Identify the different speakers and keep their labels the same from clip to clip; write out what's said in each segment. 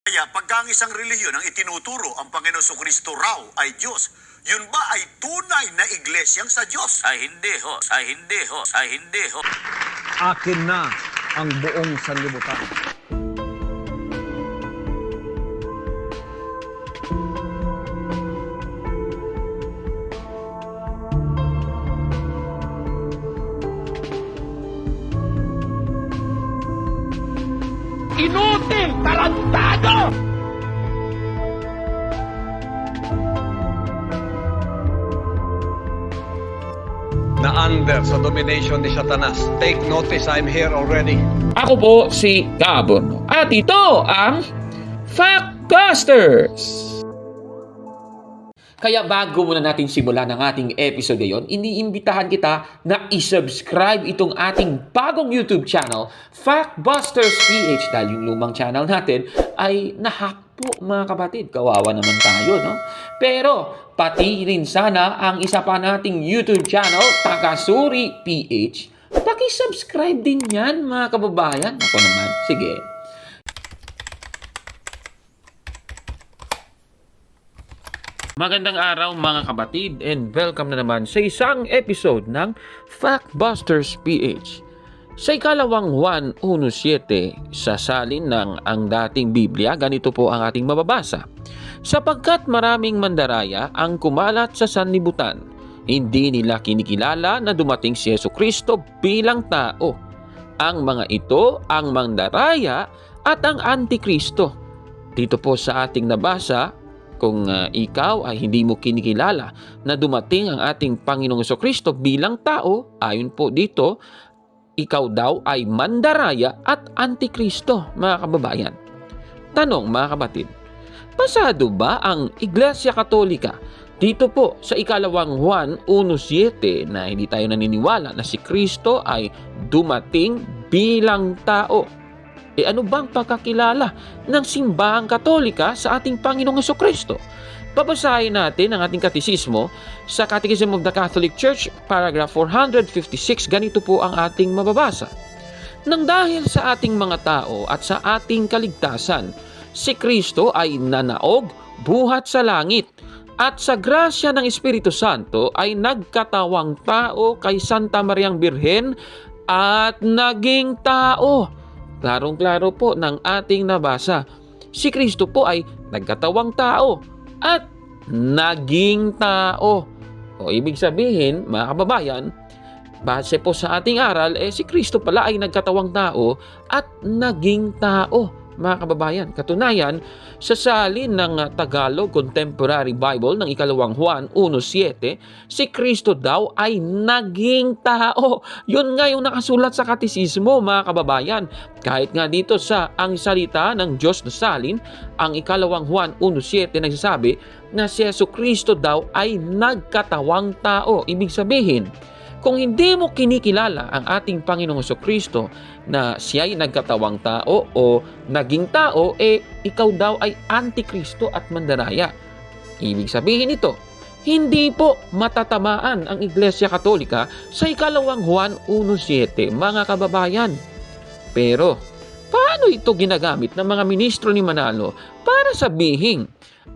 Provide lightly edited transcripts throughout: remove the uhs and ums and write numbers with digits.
Speaker 1: Kaya pagka ang isang relihiyon ang itinuturo ang Panginoon Kristo raw ay Diyos, yun ba ay tunay na iglesyang sa Diyos? Ay hindi ho, ay hindi ho, ay hindi ho.
Speaker 2: Akin na ang buong sanlibutan.
Speaker 3: Inutil! Tarantado!
Speaker 2: Na under sa domination ni Satanas. Take notice, I'm here already.
Speaker 3: Ako po si Gabon. At ito ang Factbusters! Kaya bago muna natin simulan ang ating episode ngayon, iniimbitahan kita na isubscribe itong ating bagong YouTube channel, Factbusters PH, dahil yung lumang channel natin ay nahack po mga kapatid. Kawawa naman tayo, no? Pero pati rin sana ang isa pa nating YouTube channel, Takasuri PH, paki-subscribe din yan mga kababayan. Ako naman, sige. Magandang araw mga kapatid and welcome na naman sa isang episode ng Factbusters PH. Sa ikalawang Juan 1:7, sasalin ng ang dating Biblia, ganito po ang ating mababasa. Sapagkat maraming mandaraya ang kumalat sa sanlibutan, hindi nila kinikilala na dumating si Jesucristo bilang tao. Ang mga ito ang mandaraya at ang Antikristo. Dito po sa ating nabasa, kung ikaw ay hindi mo kinikilala na dumating ang ating Panginoong Jesucristo bilang tao, ayon po dito, ikaw daw ay mandaraya at Antikristo, mga kababayan. Tanong mga kapatid, pasado ba ang Iglesia Katolika dito po sa ikalawang Juan 1:7 na hindi tayo naniniwala na si Kristo ay dumating bilang tao? Ano bang pagkakilala ng simbahang Katolika sa ating Panginoong Jesucristo? Babasahin natin ang ating katisismo sa Catechism of the Catholic Church, paragraph 456. Ganito po ang ating mababasa. Nang dahil sa ating mga tao at sa ating kaligtasan, si Kristo ay nanaog buhat sa langit at sa grasya ng Espiritu Santo ay nagkatawang tao kay Santa Mariang Birhen at naging tao. Klarong-klaro po ng ating nabasa. Si Kristo po ay nagkatawang tao at naging tao. O ibig sabihin, mga kababayan, base po sa ating aral, si Kristo pala ay nagkatawang tao at naging tao, mga kababayan. Katunayan, sa salin ng Tagalog Contemporary Bible ng ikalawang Juan 1:7, si Kristo daw ay naging tao. Yun nga yung nakasulat sa katisismo, mga kababayan. Kahit nga dito sa ang salita ng Diyos na salin, ang ikalawang Juan 1:7 nagsasabi na si Jesucristo daw ay nagkatawang tao. Ibig sabihin, kung hindi mo kinikilala ang ating Panginoong Jesucristo na siya ay nagkatawang tao o naging tao, ikaw daw ay Antikristo at mandaraya. Ibig sabihin ito, hindi po matatamaan ang Iglesia Katolika sa ikalawang Juan 1:7, mga kababayan. Pero, paano ito ginagamit ng mga ministro ni Manalo para sabihin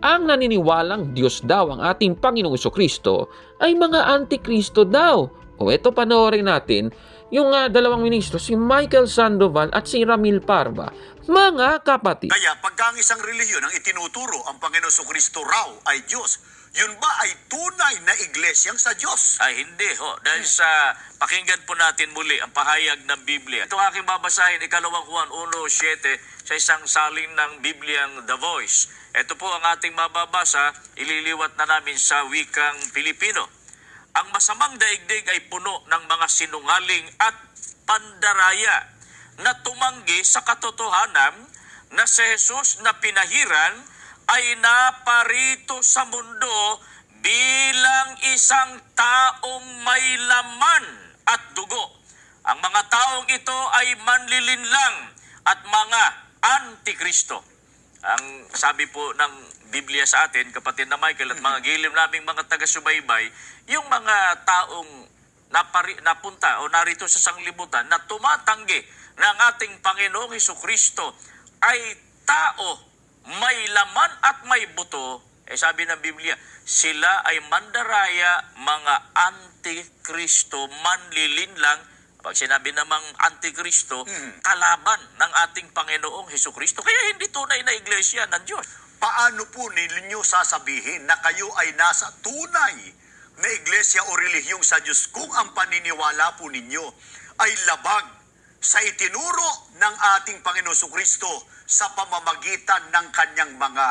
Speaker 3: ang naniniwalang Diyos daw ang ating Panginoong Jesucristo ay mga Antikristo daw? O ito, panoorin natin yung dalawang ministro, si Michael Sandoval at si Ramil Parva. Mga kapatid.
Speaker 1: Kaya pagka ang isang relihiyon ang itinuturo ang Panginoon Kristo raw ay Diyos, yun ba ay tunay na iglesyang sa Diyos? Ay hindi ho. Dahil sa pakinggan po natin muli ang pahayag ng Biblia. Ito aking babasahin, ikalawang Juan 1:7 sa isang salin ng Bibliang The Voice. Ito po ang ating mababasa, ililiwat na namin sa wikang Pilipino. Ang masamang daigdig ay puno ng mga sinungaling at pandaraya na tumanggi sa katotohanan na si Jesus na pinahiran ay naparito sa mundo bilang isang taong may laman at dugo. Ang mga taong ito ay manlilinlang at mga Antikristo. Ang sabi po ng Biblia sa atin, kapatid na Michael at mga gilim naming mga taga-subaybay, yung mga taong napunta o narito sa sanglibutan na tumatanggi na ang ating Panginoong Hesukristo ay tao may laman at may buto, sabi ng Biblia, sila ay mandaraya, mga antikristo, manlilinlang. Pag sinabi namang antikristo, kalaban ng ating Panginoong Hesukristo. Kaya hindi tunay na iglesia ng Diyos. Paano po ninyo sasabihin na kayo ay nasa tunay na iglesia o relihiyong sa Diyos kung ang paniniwala po ninyo ay labag sa itinuro ng ating Panginoong Hesukristo sa pamamagitan ng kanyang mga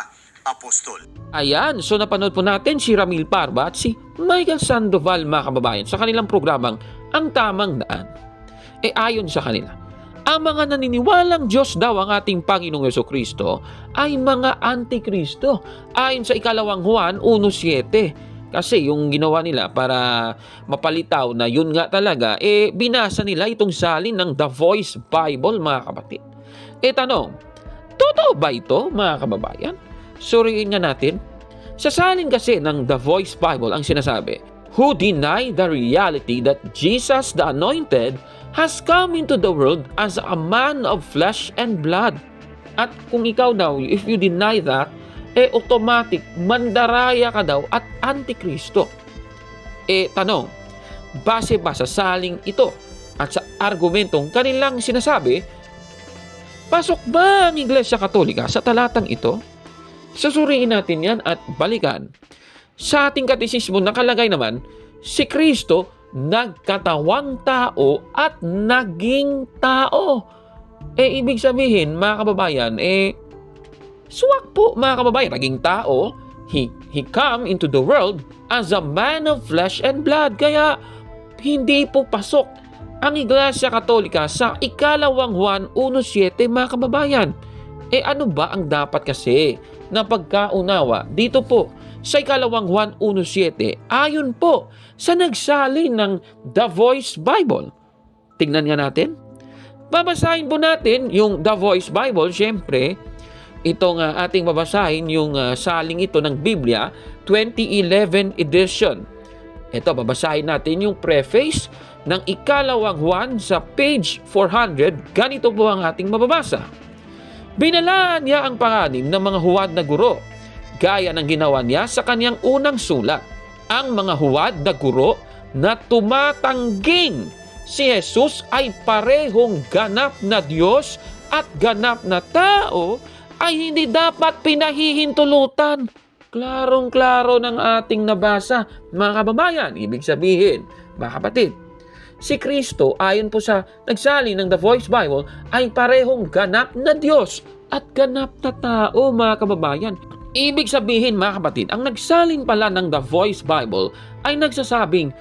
Speaker 1: apostol?
Speaker 3: Ayan, so napanood po natin si Ramil Parba at si Michael Sandoval, mga kababayan, sa kanilang programang Ang Tamang Daan. Ayon sa kanila, ang mga naniniwalang Diyos daw ang ating Panginoong Hesukristo ay mga antikristo. Ayon sa ikalawang Juan 1:7. Kasi yung ginawa nila para mapalitaw na yun nga talaga, binasa nila itong salin ng The Voice Bible, mga kapatid. Tanong, totoo ba ito, mga kababayan? Suriin nga natin. Sa salin kasi ng The Voice Bible ang sinasabi, who deny the reality that Jesus the Anointed has come into the world as a man of flesh and blood. At kung ikaw daw, if you deny that, automatic, mandaraya ka daw at antikristo. Tanong, base ba sa saling ito at sa argumentong kanilang sinasabi, pasok ba ang Iglesia Katolika sa talatang ito? Susuriin natin yan at balikan. Sa ating katisismo nakalagay naman, si Kristo nagkatawang tao at naging tao. Ibig sabihin, mga kababayan, suwak po, mga kababayan, naging tao. He come into the world as a man of flesh and blood. Kaya, hindi po pasok ang Iglesia Katolika sa ikalawang Juan 1:7, mga kababayan. Ano ba ang dapat kasi na pagkaunawa dito po sa ikalawang Juan 1:7, ayon po sa nagsalin ng The Voice Bible? Tingnan nga natin. Babasahin po natin yung The Voice Bible. Siyempre, itong ating babasahin yung saling ito ng Biblia, 2011 edition. Ito, babasahin natin yung preface ng ikalawang Juan sa page 400. Ganito po ang ating mababasa. Binalaan niya ang panganib ng mga huwad na guro, gaya ng ginawa niya sa kanyang unang sulat. Ang mga huwad na guro na tumatangging si Jesus ay parehong ganap na Diyos at ganap na tao ay hindi dapat pinahihintulutan. Klarong-klaro ng ating nabasa, mga kababayan. Ibig sabihin, mga kapatid, si Kristo, ayon po sa nagsali ng The Voice Bible, ay parehong ganap na Diyos at ganap na tao, mga kababayan. Ibig sabihin, mga kapatid, ang nagsalin pala ng The Voice Bible ay nagsasabing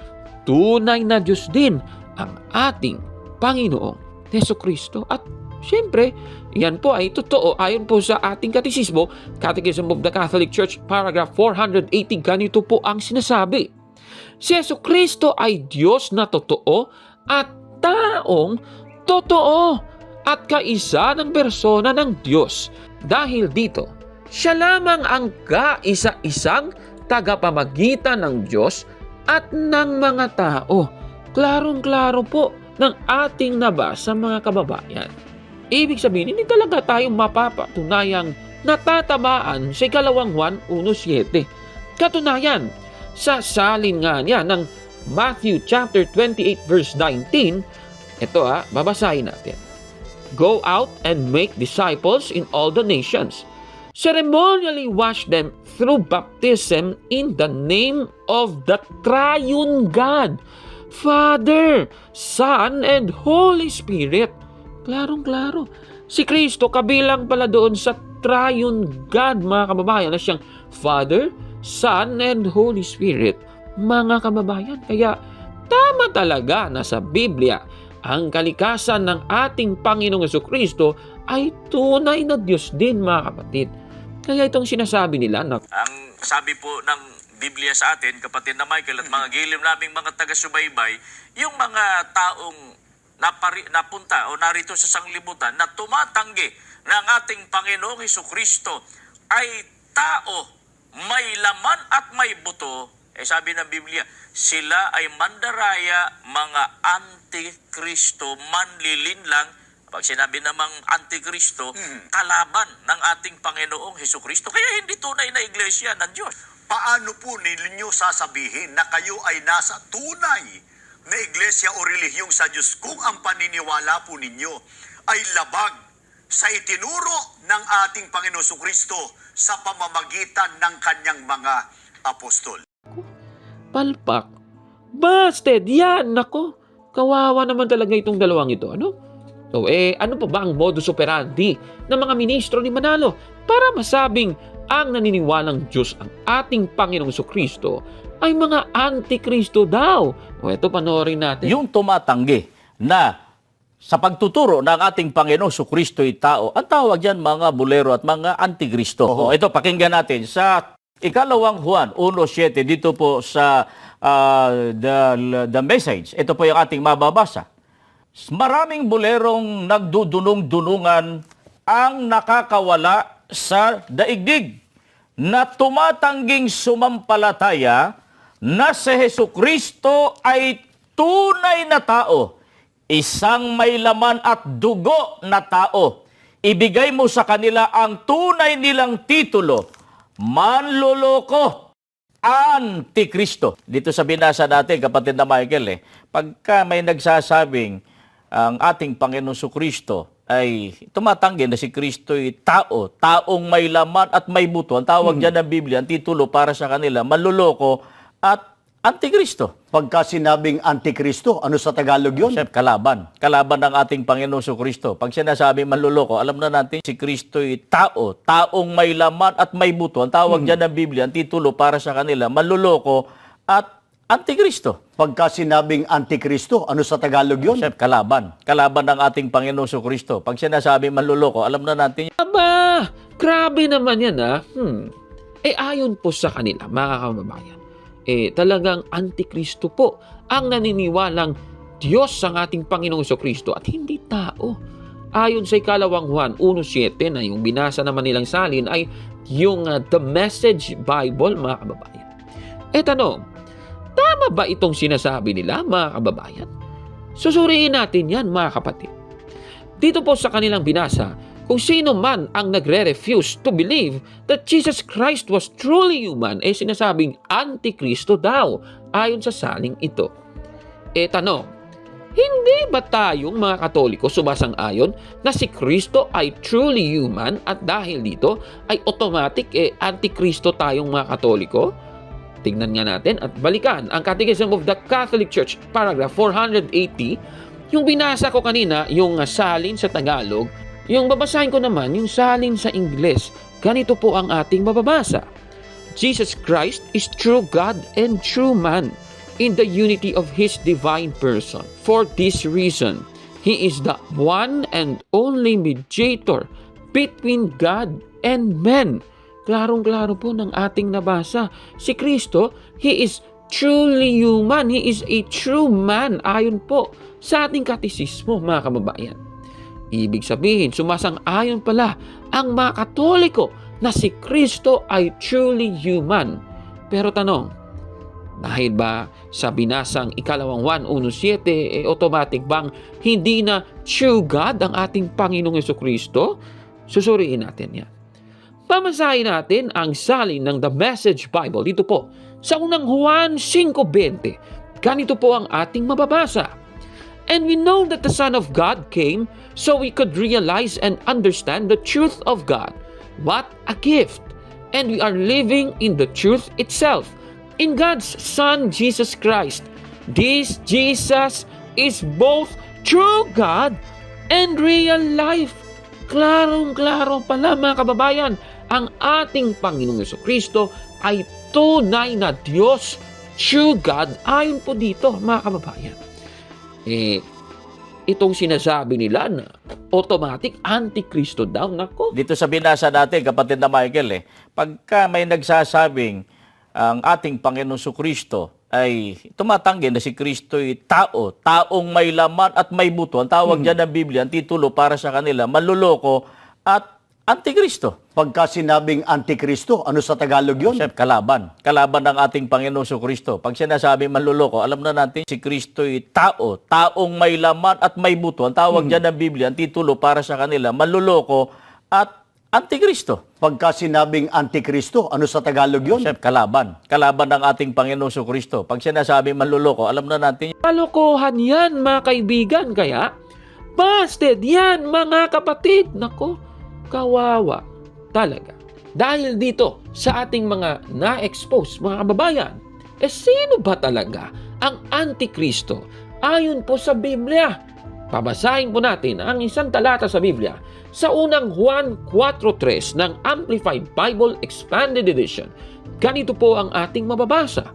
Speaker 3: tunay na Diyos din ang ating Panginoong Hesukristo. At siyempre, yan po ay totoo ayon po sa ating katisismo, Catechism of the Catholic Church, paragraph 480, ganito po ang sinasabi. Si Hesukristo ay Diyos na totoo at taong totoo at kaisa ng persona ng Diyos. Dahil dito, siya lamang ang kaisa-isang tagapamagitan ng Diyos at ng mga tao. Klarong-klaro po ng ating nabasa, mga kababayan. Ibig sabihin, hindi talaga tayo mapapatunayang natatamaan sa ikalawang Juan 1:7. Katunayan, sa salin nga niya ng Matthew chapter 28 verse 19, ito babasahin natin. Go out and make disciples in all the nations. Ceremonially wash them through baptism in the name of the Triune God, Father, Son, and Holy Spirit. Klarong-klaro. Si Kristo kabilang pala doon sa Triune God, mga kababayan, na siyang Father, Son, and Holy Spirit. Mga kababayan, kaya tama talaga na sa Biblia, ang kalikasan ng ating Panginoong Hesukristo ay tunay na Diyos din, mga kapatid. Kaya itong sinasabi nila na
Speaker 1: ang sabi po ng Biblia sa atin, kapatid na Michael at mga gilim naming mga taga-subaybay, yung mga taong napunta o narito sa sanglibutan na tumatanggi ng ating Panginoong Hesukristo ay tao, may laman at may buto. Sabi ng Biblia, sila ay mandaraya, mga antikristo, manlilinlang. Pag sinabi namang Antikristo, kalaban ng ating Panginoong Hesukristo. Kaya hindi tunay na iglesia ng Diyos. Paano po ninyo sasabihin na kayo ay nasa tunay na iglesia o relihiyong sa Diyos kung ang paniniwala po ninyo ay labag sa itinuro ng ating Panginoong Hesukristo sa pamamagitan ng kanyang mga apostol?
Speaker 3: Palpak. Busted! Yan! Nako! Kawawa naman talaga itong dalawang ito. Ano? So, ano pa ba ang modus operandi ng mga ministro ni Manalo para masabing ang naniniwalang Diyos ang ating Panginoong Jesucristo ay mga antikristo daw? O ito, panoorin natin.
Speaker 4: Yung tumatanggi na sa pagtuturo ng ating Panginoong Jesucristo ay tao, ang tawag dyan mga bulero at mga antikristo. O, ito, pakinggan natin sa ikalawang Juan 1:7 dito po sa the message. Ito po yung ating mababasa. Maraming bulerong nagdudunong-dunungan ang nakakawala sa daigdig na tumatangging sumampalataya na si Hesukristo ay tunay na tao, isang may laman at dugo na tao. Ibigay mo sa kanila ang tunay nilang titulo, manloloko, Antikristo. Dito sa binasa natin, kapatid na Michael, pagka may nagsasabing ang ating Panginoong Jesucristo ay tumatanggi na si Kristo ay tao, taong may laman at may buto. Ang tawag dyan ng Biblia, ang titulo para sa kanila, manloloko at Antikristo.
Speaker 5: Pagka sinabing Antikristo, ano sa Tagalog yun?
Speaker 4: Siyempre, kalaban. Kalaban ng ating Panginoong Jesucristo. Pag sinasabing manloloko, alam na natin si Kristo ay tao, taong may laman at may buto. Ang tawag dyan ng Biblia, ang titulo para sa kanila, manloloko at Antikristo.
Speaker 5: Pagka sinabing Antikristo, ano sa Tagalog yun?
Speaker 4: Siyempre, kalaban. Kalaban ng ating Panginoong Jesucristo. Pag sinasabing manloloko, alam na natin
Speaker 3: Aba! Grabe naman yan, ha? Ayon po sa kanila, mga kababayan, talagang antikristo po ang naniniwalang Diyos ang ating Panginoong Jesucristo at hindi tao. Ayon sa ikalawang Juan 1:7 na yung binasa naman nilang salin ay yung The Message Bible, mga kababayan. Tanong, tama ba itong sinasabi nila, mga kababayan? Susuriin natin yan, mga kapatid. Dito po sa kanilang binasa, kung sino man ang nagre-refuse to believe that Jesus Christ was truly human, sinasabing antikristo daw ayon sa saling ito. Tanong, hindi ba tayong mga Katoliko sumasang-ayon na si Kristo ay truly human at dahil dito ay automatic antikristo tayong mga Katoliko? Tingnan nga natin at balikan ang Catechism of the Catholic Church, paragraph 480. Yung binasa ko kanina, yung salin sa Tagalog, yung babasahin ko naman, yung salin sa Ingles. Ganito po ang ating mababasa. Jesus Christ is true God and true man in the unity of His divine person. For this reason, He is the one and only mediator between God and men. Klarong-klaro po ng ating nabasa. Si Kristo, He is truly human. He is a true man. Ayon po sa ating katisismo, mga kababayan. Ibig sabihin, sumasang-ayon pala ang mga Katoliko na si Kristo ay truly human. Pero tanong, dahil ba sa binasang ikalawang Juan 1:7, automatic bang hindi na true God ang ating Panginoong Jesucristo? Susuriin natin yan. Pamasahin natin ang salin ng The Message Bible dito po sa unang Juan 5:20. Ganito po ang ating mababasa. And we know that the Son of God came so we could realize and understand the truth of God. What a gift! And we are living in the truth itself, in God's Son, Jesus Christ. This Jesus is both true God and real life. Klarong-klaro pala, mga kababayan, ang ating Panginoong Jesucristo ay tunay na Diyos, true God, ayon po dito, mga kababayan. Itong sinasabi nila na automatic antikristo daw, nako.
Speaker 4: dito sa binasa natin, kapatid na Michael, pagka may nagsasabing ang ating Panginoong Jesucristo ay tumatanggi na si Kristo ay tao, taong may laman at may buto. Ang tawag dyan ng Biblia, ang titulo para sa kanila, manloloko at Antikristo.
Speaker 5: Pagka sinabing Antikristo, ano sa Tagalog yun?
Speaker 4: Siyempre, kalaban. Kalaban ng ating Panginoong Kristo. Pag sinasabi manluloko, alam na natin si Kristo'y tao. Taong may laman at may buto. Ang tawag dyan ng Biblia, ang titulo para sa kanila, manluloko at Antikristo.
Speaker 5: Pagka sinabing Antikristo, ano sa Tagalog yun?
Speaker 4: Siyempre, kalaban. Kalaban ng ating Panginoong Kristo. Pag sinasabi manluloko, alam na natin
Speaker 3: Kalokohan yan, mga kaibigan. Kaya, busted yan, mga kapatid. Nako, kawawa talaga. Dahil dito, sa ating mga na-expose, mga kababayan, sino ba talaga ang Antikristo? Ayon po sa Biblia. Babasahin po natin ang isang talata sa Biblia sa unang Juan 4.3 ng Amplified Bible Expanded Edition. Ganito po ang ating mababasa.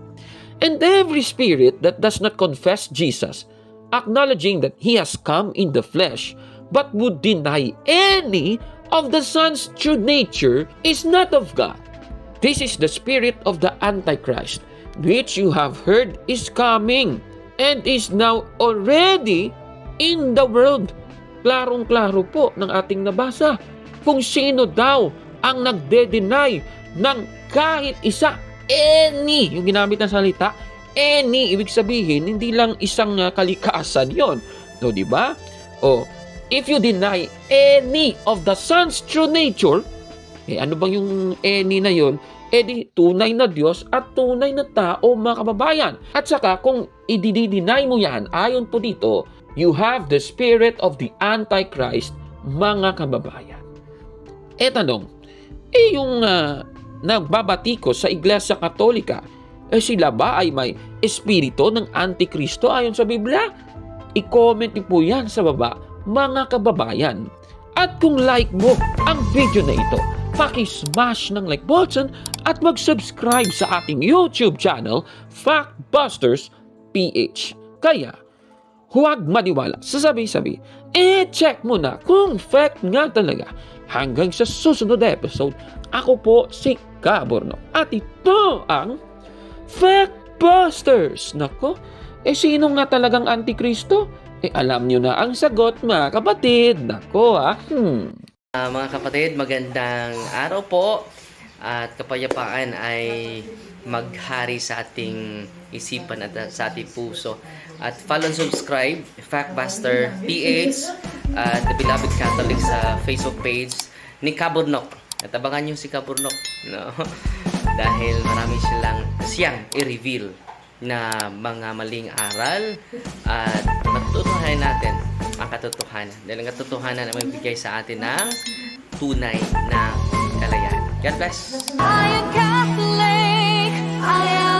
Speaker 3: And every spirit that does not confess Jesus, acknowledging that He has come in the flesh, but would deny any of the Son's true nature, is not of God. This is the spirit of the Antichrist, which you have heard is coming, and is now already in the world. Klarong-klaro po ng ating nabasa kung sino daw ang nagde-deny ng kahit isa, any, yung ginamit na salita, any, ibig sabihin, hindi lang isang kalikasan yon. No, di ba? O, if you deny any of the Son's true nature, ano bang yung any na yon? Di tunay na Diyos at tunay na tao, mga kababayan. At saka, kung i-deny mo yan, ayon po dito, you have the spirit of the Antichrist, mga kababayan. Tanong, yung nagbabatikos sa Iglesia Katolika, sila ba ay may espiritu ng Antikristo ayon sa Biblia? I-comment niyo po yan sa baba, mga kababayan. At kung like mo ang video na ito, paki-smash ng like button at mag-subscribe sa ating YouTube channel, Factbusters PH. Kaya, huwag maniwala sa sabi-sabi. Check mo na kung fact nga talaga. Hanggang sa susunod na episode, ako po si Kabornok. At ito ang Factbusters. Nako, sino nga talagang Antikristo? Alam nyo na ang sagot, mga kapatid. Nako,
Speaker 6: Mga kapatid, magandang araw po at kapayapaan ay maghari sa ating isipan at sa ating puso. At follow and subscribe, Factbuster PH at The Beloved Catholic sa Facebook page ni Kabornok. At abangan nyo si Kabornok, no? Dahil marami siyang i-reveal na mga maling aral at matutuhanan natin ang katotohanan. Dahil ang katotohanan ay magbigay sa atin ng tunay na kalayaan. God bless!
Speaker 7: I am Catholic. I am